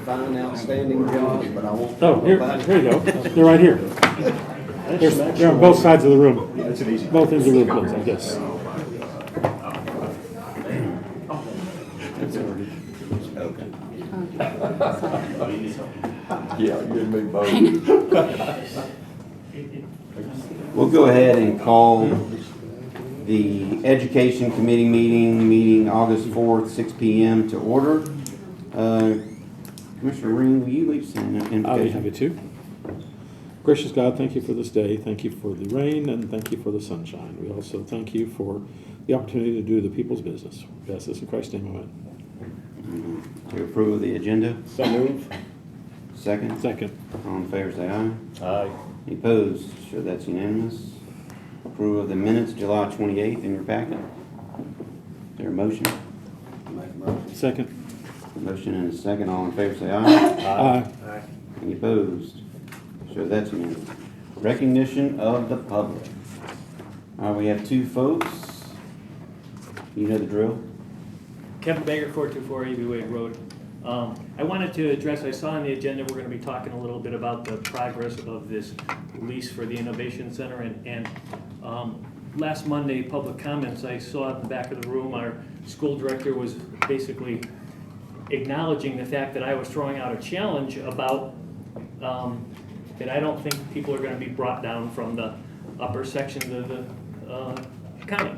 fine, outstanding job, but I won't. Oh, here you go. They're right here. They're on both sides of the room. That's an easy. Both ends of the room, please, I guess. Yeah, you and me both. We'll go ahead and call the Education Committee meeting August 4th, 6 p.m. to order. Commissioner Ring, will you lead us in invocation? I'll be happy to. Gracious God, thank you for this day. Thank you for the rain, and thank you for the sunshine. We also thank you for the opportunity to do the people's business. We ask this in Christ's name, amen. To approve the agenda? So move. Second? Second. All in favor, say aye. Aye. Any opposed? Sure, that's unanimous. Approval of the minutes, July 28th in your packet. Is there a motion? Make a motion. Second. Motion and a second. All in favor, say aye. Aye. Any opposed? Sure, that's unanimous. Recognition of the public. We have two folks. You know the drill. Kevin Baker, 424 A.B. Wade Road. I wanted to address, I saw on the agenda, we're going to be talking a little bit about the progress of this lease for the Innovation Center. And last Monday, public comments, I saw at the back of the room, our school director was basically acknowledging the fact that I was throwing out a challenge about that I don't think people are going to be brought down from the upper sections of the county.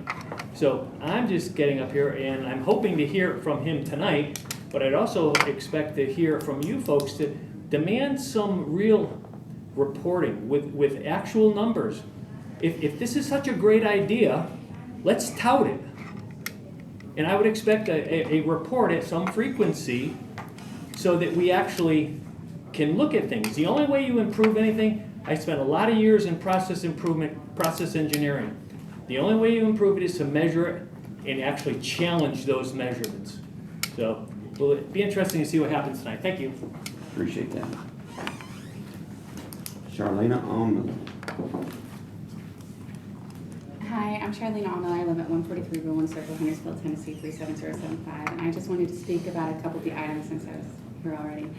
So I'm just getting up here and I'm hoping to hear from him tonight, but I'd also expect to hear from you folks to demand some real reporting with actual numbers. If this is such a great idea, let's tout it. And I would expect a report at some frequency so that we actually can look at things. The only way you improve anything, I spent a lot of years in process improvement, process engineering. The only way you improve it is to measure it and actually challenge those measurements. So will it be interesting to see what happens tonight. Thank you. Appreciate that. Charlena Almond. Hi, I'm Charlene Almond. I live at 143 Rowan Circle, Huntersville, Tennessee 37075. And I just wanted to speak about a couple of the items since I was here already.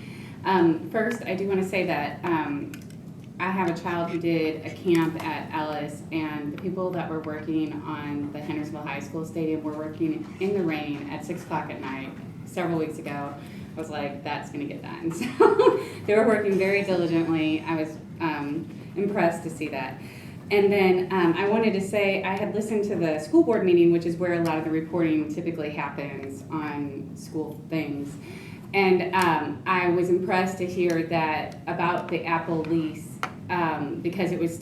First, I do want to say that I have a child who did a camp at Ellis, and the people that were working on the Huntersville High School Stadium were working in the rain at 6 o'clock at night several weeks ago. I was like, that's going to get done. So they were working very diligently. I was impressed to see that. And then I wanted to say I had listened to the school board meeting, which is where a lot of the reporting typically happens on school things. And I was impressed to hear that about the Apple lease, because it was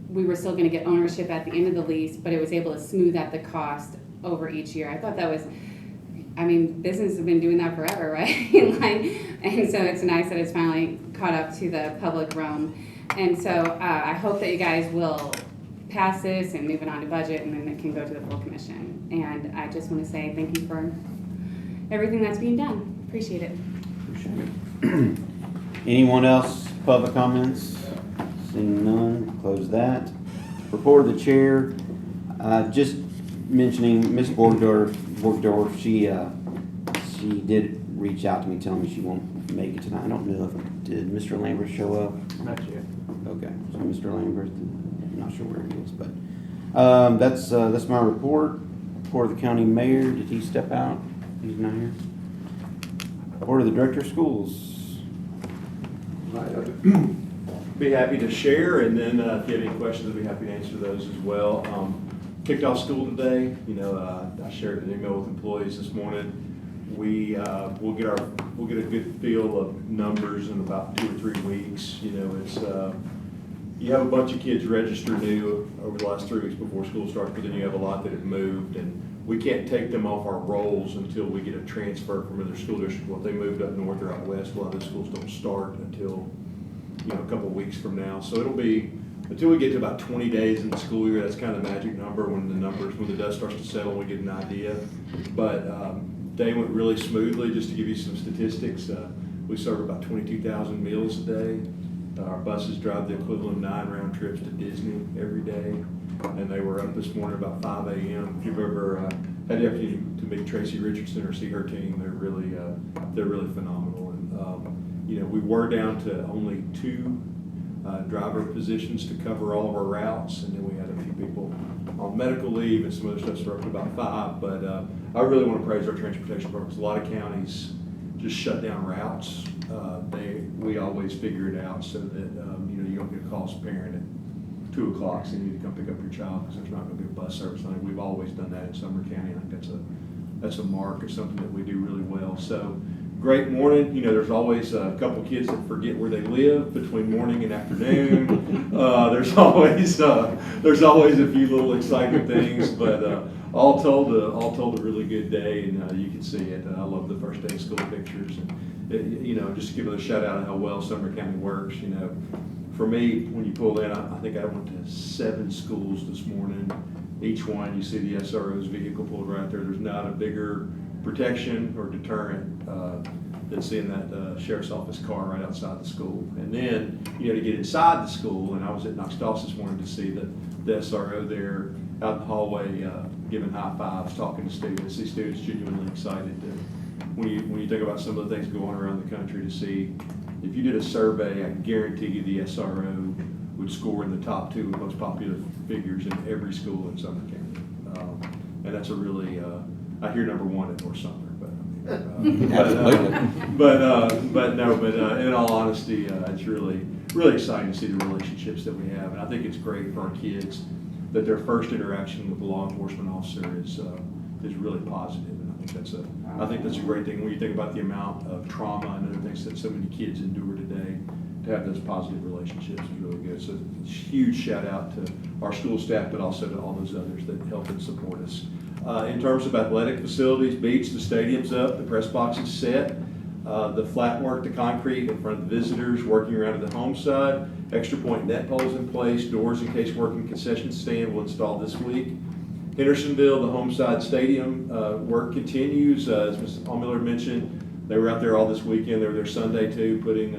we were still going to get ownership at the end of the lease, but it was able to smooth out the cost over each year. I thought that was, I mean, businesses have been doing that forever, right? And so it's nice that it's finally caught up to the public realm. And so I hope that you guys will pass this and move it on to budget, and then it can go to the full commission. And I just want to say thank you for everything that's being done. Appreciate it. Appreciate it. Anyone else? Public comments? Seeing none, close that. Report of the chair. Just mentioning Miss Borgdorf, she did reach out to me telling me she won't make it tonight. I don't know if did Mr. Lambert show up? Not yet. Okay, so Mr. Lambert, I'm not sure where he is, but that's my report. Report of the county mayor. Did he step out? He's not here. Report of the director of schools. Be happy to share, and then if you have any questions, I'll be happy to answer those as well. Kicked off school today. You know, I shared an email with employees this morning. We'll get a good feel of numbers in about 2 or 3 weeks. You know, it's you have a bunch of kids register new over the last 3 weeks before school starts, but then you have a lot that have moved, and we can't take them off our rolls until we get a transfer from another school district. Well, if they moved up north or out west, a lot of those schools don't start until, you know, a couple of weeks from now. So it'll be until we get to about 20 days in the school year. That's kind of the magic number. When the dust starts to settle, we get an idea. But day went really smoothly. Just to give you some statistics, we serve about 22,000 meals a day. Our buses drive the equivalent of 9 round trips to Disney every day, and they were up this morning about 5 a.m. If you've ever had the opportunity to meet Tracy Richardson or see her team, they're really phenomenal. And we were down to only 2 driver positions to cover all of our routes, and then we had a few people on medical leave and some other stuff, so we're up to about 5. But I really want to praise our transportation department. A lot of counties just shut down routes. We always figure it out so that you don't get a call as a parent at 2 o'clock saying you need to come pick up your child because there's not going to be a bus service. I think we've always done that in Sumner County. I think that's a mark of something that we do really well. So great morning. There's always a couple kids that forget where they live between morning and afternoon. There's always a few little exciting things, but all told a really good day, and you can see it. I love the first day of school pictures, and just to give it a shout out of how well Sumner County works. For me, when you pull in, I think I went to 7 schools this morning. Each one, you see the SRO's vehicle pulled right there. There's not a bigger protection or deterrent than seeing that sheriff's office car right outside the school. And then, to get inside the school, and I was at Knox Dawes this morning to see the SRO there out in the hallway giving high fives, talking to students. See students genuinely excited to, when you think about some of the things going around the country, to see, if you did a survey, I guarantee you the SRO would score in the top 2 most popular figures in every school in Sumner County. And that's a really, I hear number 1 at North Sumner, but in all honesty, it's really exciting to see the relationships that we have. And I think it's great for our kids that their first interaction with a law enforcement officer is really positive. And I think that's a great thing. When you think about the amount of trauma and other things that so many kids endure today, to have those positive relationships is really good. So huge shout out to our school staff, but also to all those others that help and support us. In terms of athletic facilities, beach, the stadium's up, the press box is set, the flat work, the concrete in front of the visitors, working around at the home side, extra point net poles in place, doors and case working concession stand will install this week. Hendersonville, the home side stadium work continues. As Ms. Allmiller mentioned, they were out there all this weekend. They were there Sunday too, putting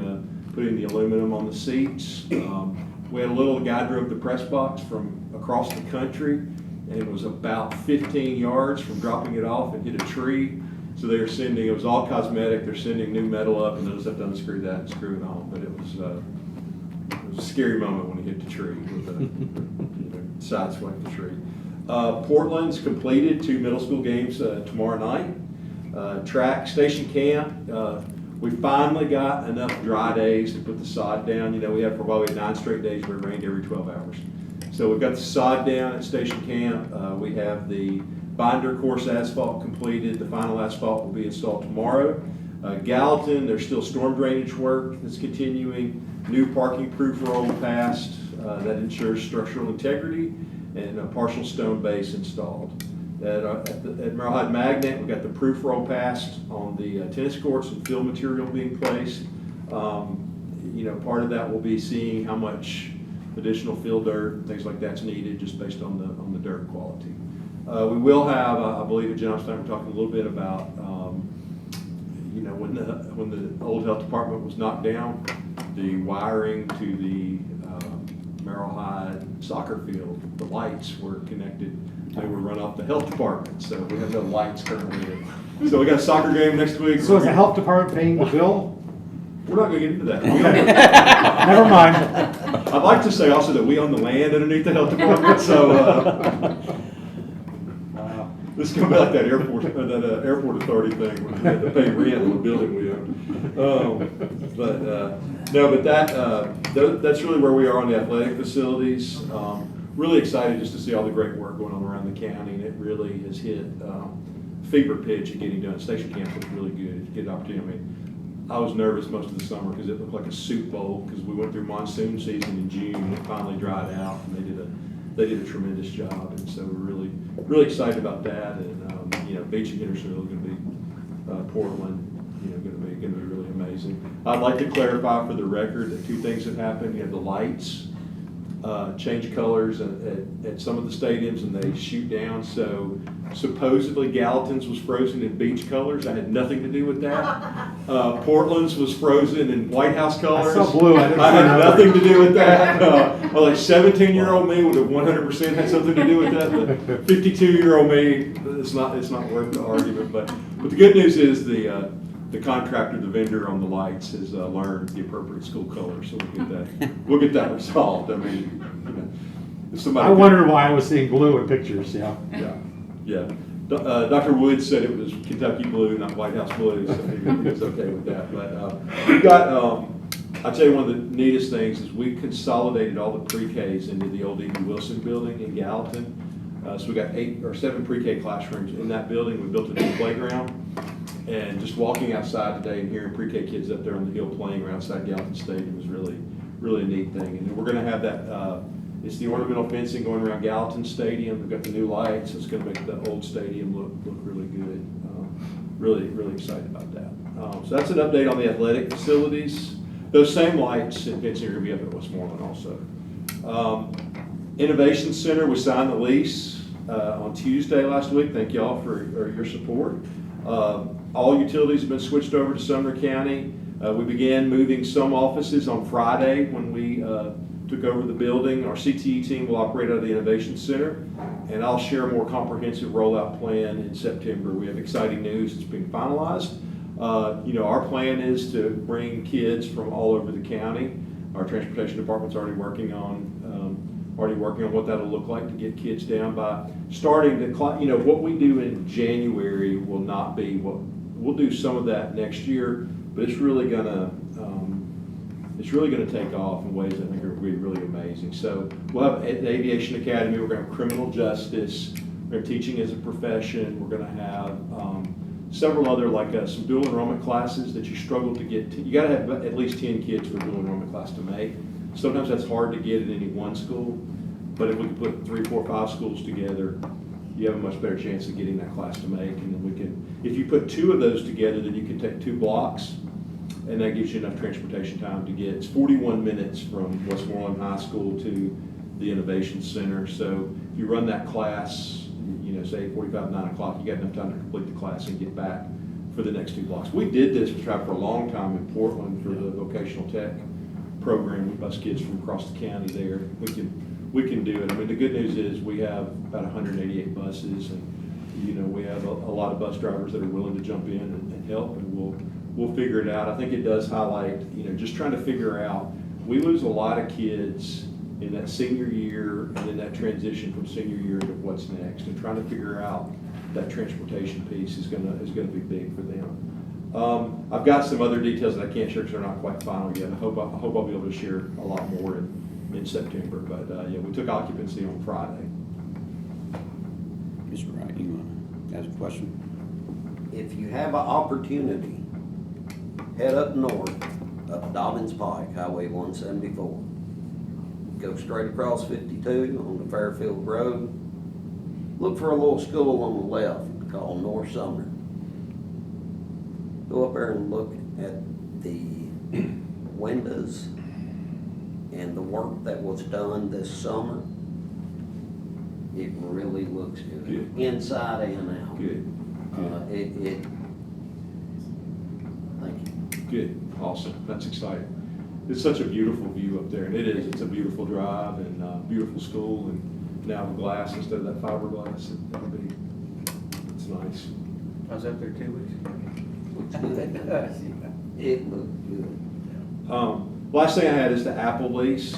the aluminum on the seats. We had a little guy drove the press box from across the country and was about 15 yards from dropping it off and hit a tree. So they were sending, it was all cosmetic, they're sending new metal up and they'll just have to unscrew that and screw it on. But it was a scary moment when he hit the tree with sideswiped the tree. Portland's completed 2 middle school games tomorrow night. Track, station camp, we finally got enough dry days to put the sod down. We had for probably 9 straight days where it rained every 12 hours. So we've got the sod down at station camp. We have the binder course asphalt completed. The final asphalt will be installed tomorrow. Gallatin, there's still storm drainage work that's continuing. New parking proof roll passed that ensures structural integrity, and a partial stone base installed. At Merle Hyde Magnet, we've got the proof roll passed on the tennis courts and field material being placed. Part of that will be seeing how much additional field dirt, things like that's needed just based on the dirt quality. We will have, I believe at General Stein, we're talking a little bit about, when the old health department was knocked down, the wiring to the Merle Hyde soccer field, the lights were connected. They were run off the health department, so we have no lights currently. So we got a soccer game next week. So is the health department paying the bill? We're not going to get into that. Never mind. I'd like to say also that we own the land underneath the health department, so this is going to be like that airport authority thing where we had to pay rent on the building we own. That's really where we are on the athletic facilities. Really excited just to see all the great work going on around the county, and it really has hit fever pitch at getting done. Station camp was really good. It's a good opportunity. I was nervous most of the summer because it looked like a soup bowl because we went through monsoon season in June and it finally dried out, and they did a tremendous job, and so we're really excited about that. And Beach and Hendersonville is going to be Portland, going to be really amazing. I'd like to clarify for the record that 2 things have happened. You have the lights change colors at some of the stadiums, and they shoot down. So supposedly Gallatin's was frozen in beach colors. I had nothing to do with that. Portland's was frozen in White House colors. I saw blue. I had nothing to do with that. Like 17-year-old me would have 100% had something to do with that. But 52-year-old me, it's not worth the argument. But the good news is the the contractor, the vendor on the lights has learned the appropriate school color, so we'll get that resolved. I mean, if somebody. I wondered why I was seeing blue in pictures, yeah. Yeah. Dr. Wood said it was Kentucky blue, not White House blue, so he was okay with that. But we got, I'll tell you one of the neatest things is we consolidated all the pre-Ks into the old E.B. Wilson building in Gallatin. So we got 8 or 7 pre-K classrooms in that building. We built a new playground. And just walking outside today and hearing pre-K kids up there on the hill playing around outside Gallatin Stadium was really, really a neat thing. And then we're going to have that, it's the ornamental fencing going around Gallatin Stadium. We've got the new lights. So it's going to make the old stadium look really good. Really, really excited about that. So that's an update on the athletic facilities. Those same lights and fencing are going to be up at Westmoreland also. Innovation Center, we signed the lease on Tuesday last week. Thank you all for your support. All utilities have been switched over to Sumner County. We began moving some offices on Friday when we took over the building. Our CTE team will operate out of the Innovation Center, and I'll share a more comprehensive rollout plan in September. We have exciting news that's being finalized. Our plan is to bring kids from all over the county. Our transportation department's already working on what that'll look like to get kids down by starting the, what we do in January will not be what, we'll do some of that next year, but it's really gonna take off in ways I think are going to be really amazing. So we'll have the Aviation Academy, we're going to have criminal justice, we're going to have teaching as a profession, we're going to have several other, some dual enrollment classes that you struggle to get to. You got to have at least 10 kids for a dual enrollment class to make. Sometimes that's hard to get at any one school, but if we can put 3, 4, 5 schools together, you have a much better chance of getting that class to make. And then we can, if you put 2 of those together, then you can take 2 blocks, and that gives you enough transportation time to get, it's 41 minutes from Westmoreland High School to the Innovation Center. So if you run that class, say 8:45, 9 o'clock, you got enough time to complete the class and get back for the next 2 blocks. We did this for a long time in Portland for the vocational tech program. We bus kids from across the county there. We can do it. I mean, the good news is we have about 188 buses, and we have a lot of bus drivers that are willing to jump in and help, and we'll figure it out. I think it does highlight, just trying to figure out, we lose a lot of kids in that senior year and then that transition from senior year into what's next, and trying to figure out that transportation piece is gonna be big for them. I've got some other details that I can't share because they're not quite final yet. I hope I'll be able to share a lot more in September. But we took occupancy on Friday. Mr. Wright, you want to ask a question? If you have an opportunity, head up north, up Dobbins Pike, Highway 174. Go straight across 52 on the Fairfield Road. Look for a little school on the left called North Sumner. Go up there and look at the windows and the work that was done this summer. It really looks good. Inside and out. Good. Thank you. Good. Awesome. That's exciting. It's such a beautiful view up there, and it is. It's a beautiful drive and beautiful school, and now the glass instead of that fiberglass. It's nice. I was up there 2 weeks ago. Looks good. It looked good. Last thing I had is the Apple lease.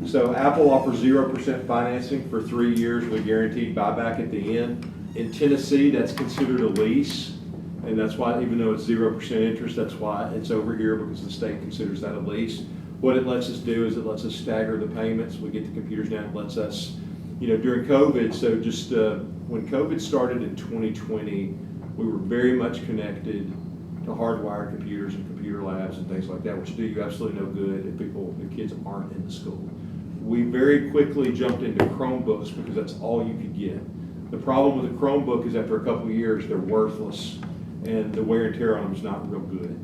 So Apple offers 0% financing for 3 years with guaranteed buyback at the end. In Tennessee, that's considered a lease, and that's why, even though it's 0% interest, that's why it's over here, because the state considers that a lease. What it lets us do is it lets us stagger the payments. We get the computers down. It lets us, during COVID, so just when COVID started in 2020, we were very much connected to hardwired computers and computer labs and things like that, which do you absolutely no good if kids aren't in the school. We very quickly jumped into Chromebooks because that's all you could get. The problem with a Chromebook is after a couple of years, they're worthless, and the wear and tear on them is not real good.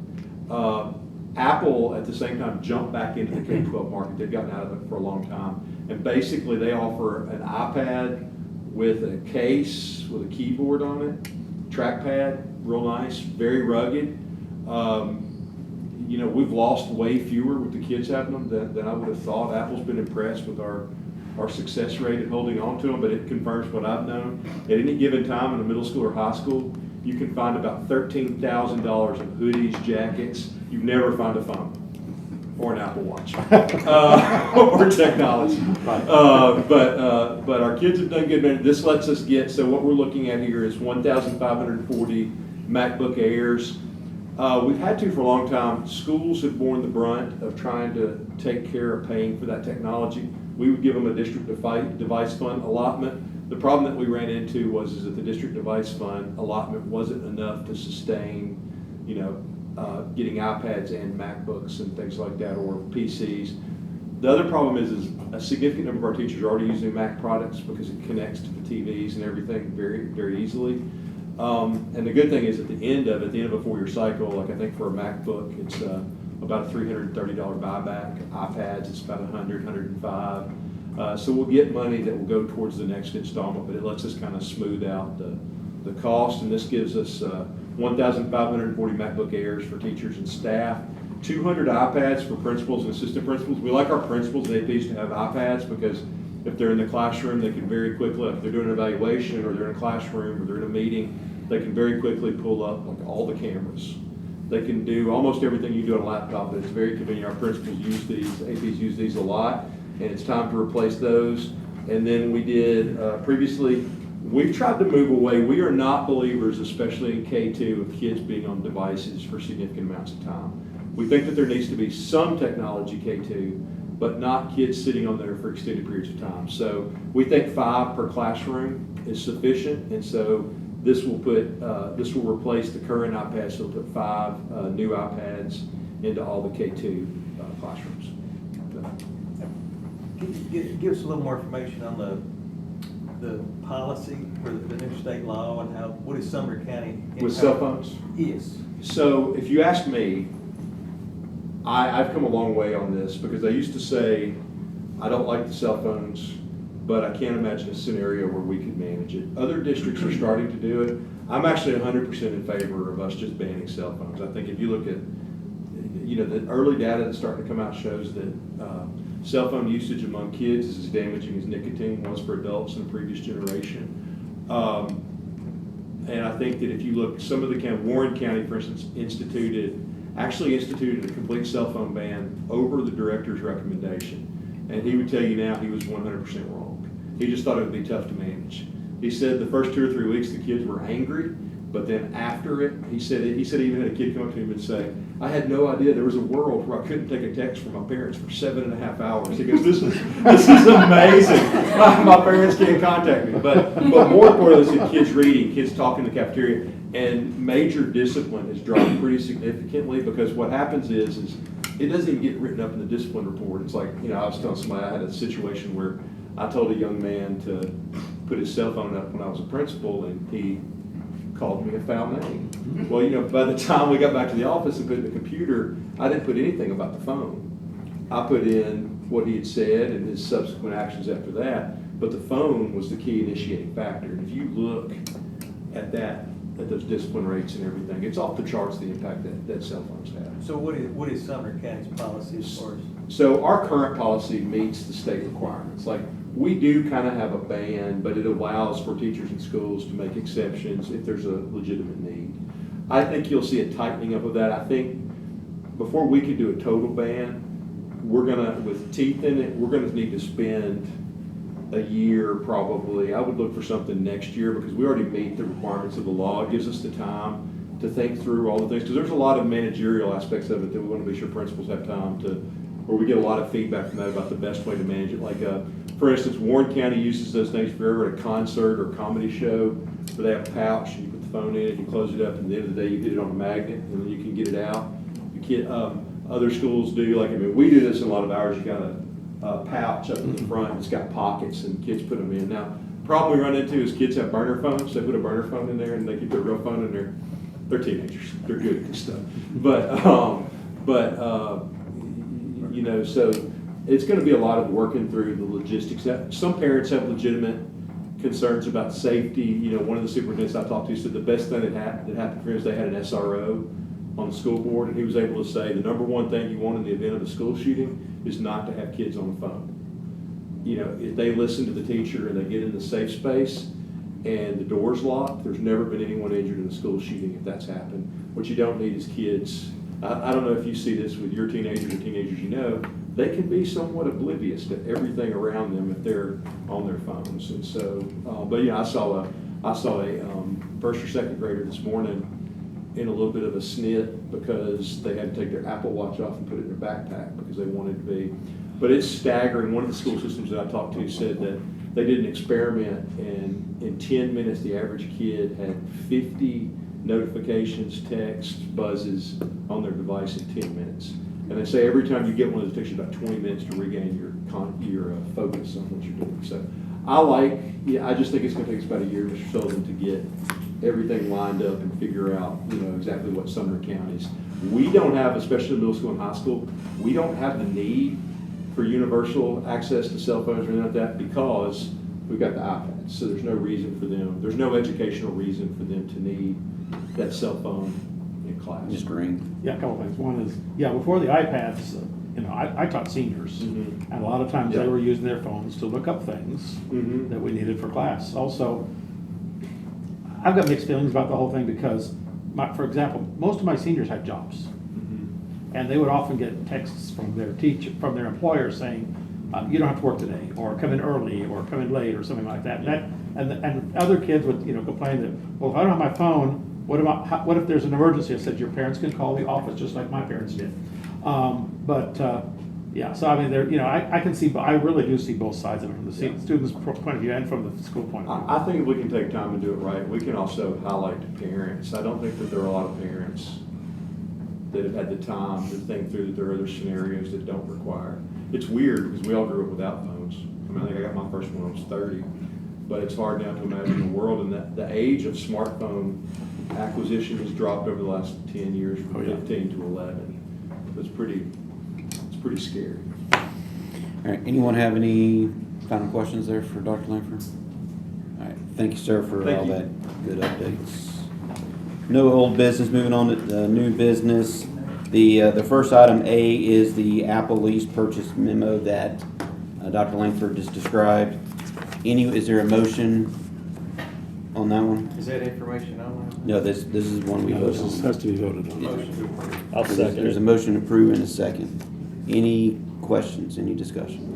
Apple, at the same time, jumped back into the K-12 market. They've gotten out of it for a long time. And basically, they offer an iPad with a case with a keyboard on it, trackpad, real nice, very rugged. We've lost way fewer with the kids having them than I would have thought. Apple's been impressed with our success rate at holding on to them, but it confirms what I've known. At any given time in a middle school or high school, you can find about $13,000 of hoodies, jackets. You never find a phone or an Apple Watch or technology. But our kids have done good. Man, this lets us get, so what we're looking at here is 1,540 MacBook Airs. We've had to for a long time. Schools have borne the brunt of trying to take care of paying for that technology. We would give them a district device fund allotment. The problem that we ran into was that the district device fund allotment wasn't enough to sustain, getting iPads and MacBooks and things like that, or PCs. The other problem is a significant number of our teachers are already using Mac products because it connects to the TVs and everything very, very easily. And the good thing is at the end of a 4-year cycle, like I think for a MacBook, it's about a $330 buyback. iPads, it's about $100, $105. So we'll get money that will go towards the next installment, but it lets us kind of smooth out the cost. And this gives us 1,540 MacBook Airs for teachers and staff, 200 iPads for principals and assistant principals. We like our principals and APs to have iPads because if they're in the classroom, they can very quickly, if they're doing an evaluation or they're in a classroom or they're in a meeting, they can very quickly pull up like all the cameras. They can do almost everything you do on a laptop, but it's very convenient. Our principals use these, APs use these a lot, and it's time to replace those. And then we did, previously, we've tried to move away. We are not believers, especially in K2, of kids being on devices for significant amounts of time. We think that there needs to be some technology K2, but not kids sitting on there for extended periods of time. So we think 5 per classroom is sufficient, and so this will replace the current iPads, so it'll put 5 new iPads into all the K2 classrooms. Can you give us a little more information on the policy for the new state law and what is Sumner County? With cell phones? Yes. So if you ask me, I've come a long way on this because I used to say, I don't like the cell phones, but I can't imagine a scenario where we could manage it. Other districts are starting to do it. I'm actually 100% in favor of us just banning cell phones. I think if you look at, the early data that's starting to come out shows that cell phone usage among kids is as damaging as nicotine was for adults in the previous generation. And I think that if you look, some of the county, Warren County, for instance, actually instituted a complete cell phone ban over the director's recommendation. And he would tell you now he was 100% wrong. He just thought it would be tough to manage. He said the first 2 or 3 weeks the kids were angry, but then after it, he said he even had a kid come up to him and say, I had no idea there was a world where I couldn't take a text from my parents for 7.5 hours. He goes, this is amazing. My parents can't contact me. But more importantly, it's kids reading, kids talking in the cafeteria, and major discipline has dropped pretty significantly because what happens is it doesn't even get written up in the discipline report. It's like, I was telling somebody I had a situation where I told a young man to put his cell phone up when I was a principal, and he called me a foul name. Well, by the time we got back to the office and put it in the computer, I didn't put anything about the phone. I put in what he had said and his subsequent actions after that, but the phone was the key initiating factor. And if you look at those discipline rates and everything, it's off the charts the impact that cell phones have. So what is Sumner County's policy as far as? So our current policy meets the state requirements. Like, we do kind of have a ban, but it allows for teachers and schools to make exceptions if there's a legitimate need. I think you'll see a tightening up of that. I think before we can do a total ban, with teeth in it, we're gonna need to spend a year probably. I would look for something next year because we already meet the requirements of the law. It gives us the time to think through all the things, because there's a lot of managerial aspects of it that we want to be sure principals have time to, where we get a lot of feedback from that about the best way to manage it. Like, for instance, Warren County uses those things if you're ever at a concert or comedy show where they have a pouch and you put the phone in it, you close it up, and at the end of the day you hit it on a magnet and then you can get it out. Other schools do, we do this in a lot of ours. You got a pouch up in the front, it's got pockets and kids put them in. Now, the problem we run into is kids have burner phones. They put a burner phone in there and they keep their real phone in there. They're teenagers. They're good at this stuff. So it's going to be a lot of working through the logistics. Some parents have legitimate concerns about safety. One of the superintendents I talked to said the best thing that happened for him is they had an SRO on the school board, and he was able to say the number one thing you want in the event of a school shooting is not to have kids on the phone. If they listen to the teacher and they get in the safe space, and the door's locked, there's never been anyone injured in a school shooting if that's happened. What you don't need is kids. I don't know if you see this with your teenagers or teenagers you know, they can be somewhat oblivious to everything around them if they're on their phones. And so, but yeah, I saw a first or second grader this morning in a little bit of a snit because they had to take their Apple Watch off and put it in their backpack because they wanted to be. But it's staggering. One of the school systems that I talked to said that they did an experiment, and in 10 minutes, the average kid had 50 notifications, texts, buzzes on their device in 10 minutes. And they say every time you get one of those, it takes you about 20 minutes to regain your focus on what you're doing. So I just think it's going to take us about a year, Mr. Sullivan, to get everything lined up and figure out, exactly what Sumner County's. We don't have, especially middle school and high school, we don't have the need for universal access to cell phones or anything like that because we've got the iPads. So there's no reason for them, there's no educational reason for them to need that cell phone in class. Just ring. Yeah, a couple things. One is, before the iPads, I taught seniors, Mhm. and a lot of times Yeah. they were using their phones to look up things Mhm. that we needed for class. Also, I've got mixed feelings about the whole thing because, for example, most of my seniors had jobs, Mhm. and they would often get texts from their employer saying, you don't have to work today, or come in early, or come in late, or something like that. And other kids would, complain that, well, if I don't have my phone, what if there's an emergency? I said, your parents can call the office just like my parents did. So I mean, I can see, I really do see both sides of it from the student's point of view and from the school point of view. I think if we can take time and do it right, we can also highlight to parents. I don't think that there are a lot of parents that have had the time to think through that there are other scenarios that don't require. It's weird because we all grew up without phones. I mean, I think I got my first one when I was 30, but it's hard now to imagine a world, and that the age of smartphone acquisition has dropped over the last 10 years from 15 to 11. It's pretty scary. All right, anyone have any final questions there for Dr. Langford? All right, thank you, sir, for Thank all you. that good updates. No old business, moving on to new business. The first item A is the Apple lease purchase memo that Dr. Langford just described. Is there a motion on that one? Is that information on No, this is one we No, vote this on. has to be voted on. there? Motion to approve. I'll second There's a it. motion to approve and a second. Any questions, any discussion?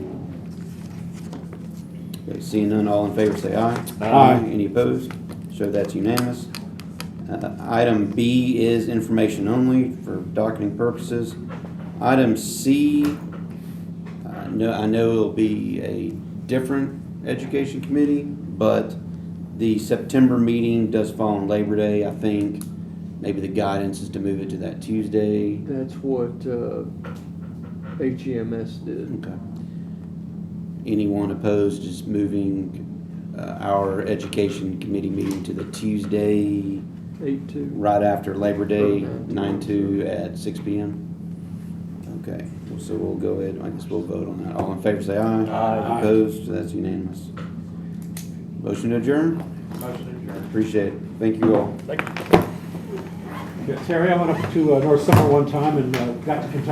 Okay, seeing none, all in favor say aye. Aye. Any opposed? So that's unanimous. Item B is information only for docketing purposes. Item C, I know it'll be a different education committee, but the September meeting does fall on Labor Day. I think maybe the guidance is to move it to that Tuesday. That's what HEMS did. Okay. Anyone opposed to just moving our education committee meeting to the Tuesday 8-2. right after Labor Day, 9/2 at 6 p.m.? Okay, so we'll go ahead, I guess we'll vote on that. All in favor say aye. Aye. Opposed, that's unanimous. Motion to adjourn? Motion adjourned. Appreciate it. Thank you all. Yeah, Terry, I went up to North Summer one time and got to Kentucky.